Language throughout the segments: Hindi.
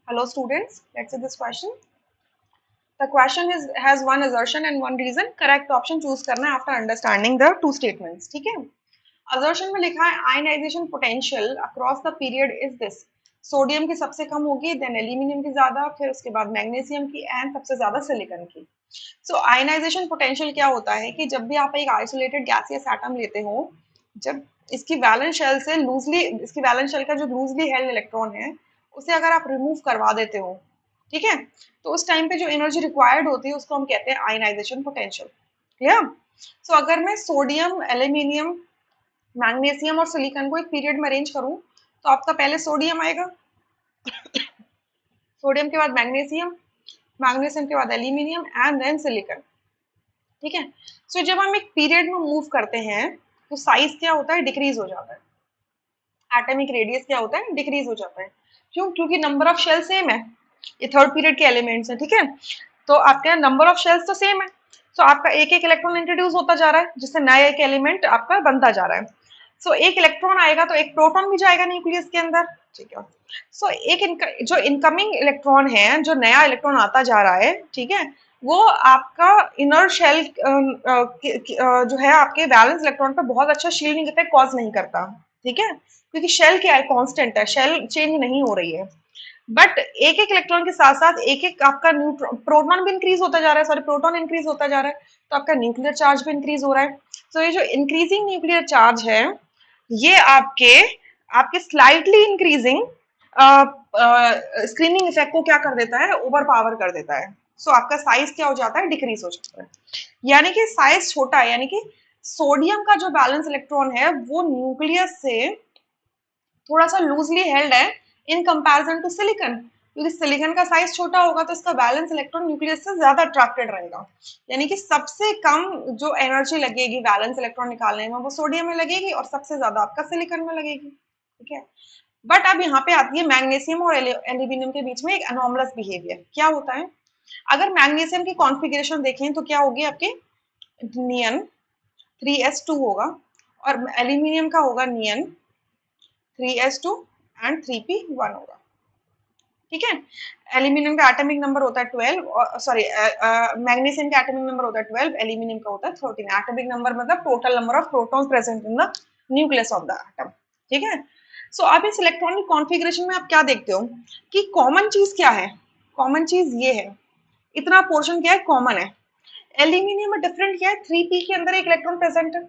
Hello students, let's see this question. The question has one assertion and one reason. Correct option choose करना है after understanding the two statements. ठीक है? Assertion में लिखा है ionization potential across the period is this. Sodium की सबसे कम होगी, देन एल्यूमिनियम की ज्यादा, फिर उसके बाद मैग्नीशियम की एंड सबसे ज्यादा सिलिकॉन की. सो आयनाइजेशन पोटेंशियल क्या होता है कि जब भी आप एक आइसोलेटेड गैसियस एटम लेते हो, जब इसकी वैलेंस शेल से लूजली, इसकी वैलेंस शेल का जो लूजली हेल्ड इलेक्ट्रॉन है उसे अगर आप रिमूव करवा देते हो, ठीक है, तो उस टाइम पे जो एनर्जी रिक्वायर्ड होती है उसको हम कहते हैं आयनाइजेशन पोटेंशियल. क्लियर? सो अगर मैं सोडियम, एल्यूमिनियम, मैग्नीशियम और सिलिकॉन को एक पीरियड में अरेंज करूं तो आपका पहले सोडियम आएगा, सोडियम के बाद मैग्नीशियम, मैग्नीशियम के बाद एल्यूमिनियम एंड देन सिलिकॉन. ठीक है? सो जब हम एक पीरियड में मूव करते हैं तो साइज क्या होता है, डिक्रीज हो जाता है. एटॉमिक रेडियस क्या होता है, डिक्रीज हो जाता है. क्यों? क्योंकि नंबर ऑफ शेल सेम है, ये थर्ड पीरियड के एलिमेंट्स हैं. ठीक है, तो आपके नंबर ऑफ शेल्स तो सेम है, तो आपका एक एक इलेक्ट्रॉन इंट्रोड्यूस होता जा रहा है जिससे नया एक एलिमेंट आपका बनता जा रहा है. सो एक इलेक्ट्रॉन आएगा तो एक प्रोटॉन भी जाएगा न्यूक्लियस के अंदर. ठीक है, सो जो इनकमिंग इलेक्ट्रॉन है, जो नया इलेक्ट्रॉन आता जा रहा है, ठीक है, वो आपका इनर शेल जो है आपके वैलेंस इलेक्ट्रॉन पे बहुत अच्छा शील्डिंग इफेक्ट कॉज नहीं करता. ठीक है, क्योंकि शेल क्या है, कांस्टेंट है, शेल चेंज नहीं हो रही है. बट एक एक इलेक्ट्रॉन के साथ साथ एक एक आपका प्रोटॉन भी इंक्रीज होता जा रहा है, सॉरी प्रोटॉन इंक्रीज होता जा रहा है, तो आपका न्यूक्लियर चार्ज भी इंक्रीज हो रहा है. तो ये जो इंक्रीजिंग न्यूक्लियर चार्ज है ये आपके आपके स्लाइटली इंक्रीजिंग स्क्रीनिंग इफेक्ट को क्या कर देता है, ओवर पावर कर देता है. सो आपका साइज क्या हो जाता है, डिक्रीज हो जाता है. यानी कि साइज छोटा है, यानी कि सोडियम का जो बैलेंस इलेक्ट्रॉन है वो न्यूक्लियस से थोड़ा सा लूजली हेल्ड है इन कंपैरिजन टू सिलिकॉन, क्योंकि सिलिकॉन का साइज छोटा होगा तो इसका बैलेंस इलेक्ट्रॉन न्यूक्लियस से ज्यादा अट्रैक्टेड रहेगा. यानी कि सबसे कम जो एनर्जी लगेगी बैलेंस इलेक्ट्रॉन निकालने में वो सोडियम में लगेगी और सबसे ज्यादा आपका सिलिकॉन में लगेगी. ठीक है, बट अब यहाँ पे आती है मैग्नीशियम और एल्यूमिनियम के बीच में एक अनोमलस बिहेवियर. क्या होता है, अगर मैग्नीशियम की कॉन्फ़िगरेशन देखें तो क्या होगी, आपके नियन 3s2 होगा और एल्यूमिनियम का होगा नियन 3s2 एंड 3p1 होगा. ठीक है, एल्यूमिनियम का एटॉमिक नंबर होता है 12, सॉरी मैग्नीशियम का एटॉमिक नंबर होता है 12, एल्यूमिनियम का होता है 13. एटॉमिक नंबर मतलब total number of protons present in the nucleus of the atom. ठीक है, सो अब इस इलेक्ट्रॉनिक कॉन्फ़िगरेशन में आप क्या देखते हो कि कॉमन चीज क्या है, कॉमन चीज ये है, इतना पोर्शन क्या है, कॉमन है. एल्यूमिनियम में डिफरेंट क्या है, 3p के अंदर एक इलेक्ट्रॉन प्रेजेंट है.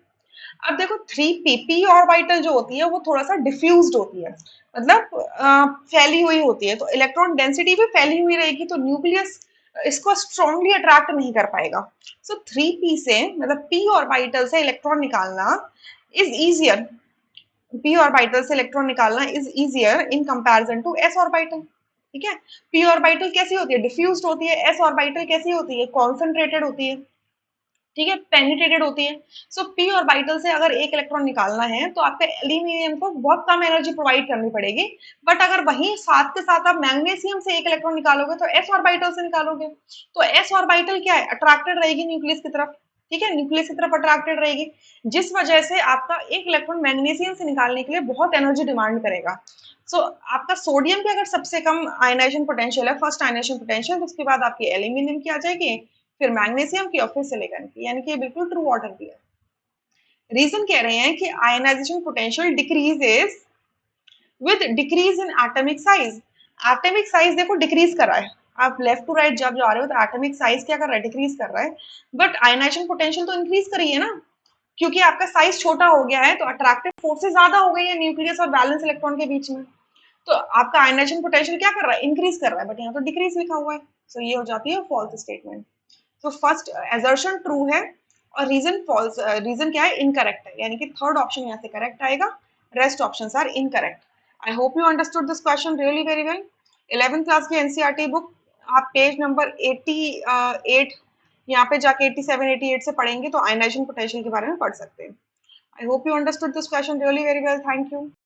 अब देखो 3p ऑर्बिटल जो होती है वो थोड़ा सा डिफ्यूज्ड होती है, मतलब फैली हुई होती है, तो इलेक्ट्रॉन डेंसिटी भी फैली हुई रहेगी, तो न्यूक्लियस इसको स्ट्रांगली अट्रैक्ट नहीं कर पाएगा. सो 3p से मतलब p ऑर्बिटल से इलेक्ट्रॉन निकालना इज इजियर, p ऑर्बिटल से इलेक्ट्रॉन निकालना is easier in comparison to s orbital. ठीक है, p ऑर्बिटल कैसी होती है, डिफ्यूज्ड होती है, s ऑर्बिटल कैसी होती है, कॉन्सेंट्रेटेड होती है. ठीक है, पेनिट्रेटेड होती है. सो p ऑर्बिटल से अगर एक इलेक्ट्रॉन निकालना है तो आपके एल्यूमिनियम को बहुत कम एनर्जी प्रोवाइड करनी पड़ेगी. बट अगर वहीं साथ के साथ आप मैग्नीशियम से एक इलेक्ट्रॉन निकालोगे तो s ऑर्बिटल से निकालोगे, तो s ऑर्बिटल क्या है, अट्रैक्टेड रहेगी न्यूक्लियस की तरफ. ठीक है, न्यूक्लियस की तरफ अट्रैक्टेड रहेगी, जिस वजह से आपका एक इलेक्ट्रॉन मैग्नीशियम से निकालने के लिए बहुत एनर्जी डिमांड करेगा. सो आपका सोडियम की अगर सबसे कम आयनाइजेशन पोटेंशियल है, फर्स्ट आयनाइजेशन पोटेंशियल, तो उसके बाद आपकी एल्यूमिनियम की आ जाएगी, फिर मैग्नीशियम की और फिर सिलिकॉन की. यानी कि ये बिल्कुल ट्रू ऑर्डर भी है. रीजन कह रहे हैं कि ionization potential decreases with decrease in atomic size. Atomic size देखो डिक्रीज कर रहा है, आप लेफ्ट टू राइट जब जा रहे हो तो एटॉमिक साइज क्या कर रहा है, डिक्रीज कर रहा है, बट आयनाइजेशन पोटेंशियल तो इंक्रीज करी है ना, क्योंकि आपका साइज छोटा हो गया है तो अट्रैक्टिव फोर्सेस ज्यादा हो गई है न्यूक्लियस और बैलेंस इलेक्ट्रॉन के बीच में, तो आपका आयनाइजेशन पोटेंशियल क्या कर रहा है, इंक्रीज कर रहा है, बट यहाँ तो डिक्रीज लिखा हुआ है. सो ये हो जाती है फॉल्स स्टेटमेंट. तो फर्स्ट असर्शन ट्रू है और रीजन फॉल्स, रीजन क्या है, इनकरेक्ट है, यानी कि थर्ड ऑप्शन यहाँ से करेक्ट आएगा, rest options are incorrect. I hope you understood this question really very well. 11th class की एनसीईआरटी बुक आप पेज नंबर 88 यहाँ पे जाके 87 88 से पढ़ेंगे तो आयनाइजेशन पोटेंशियल के बारे में पढ़ सकते हैं. आई hope you understood this question really very well. Thank you.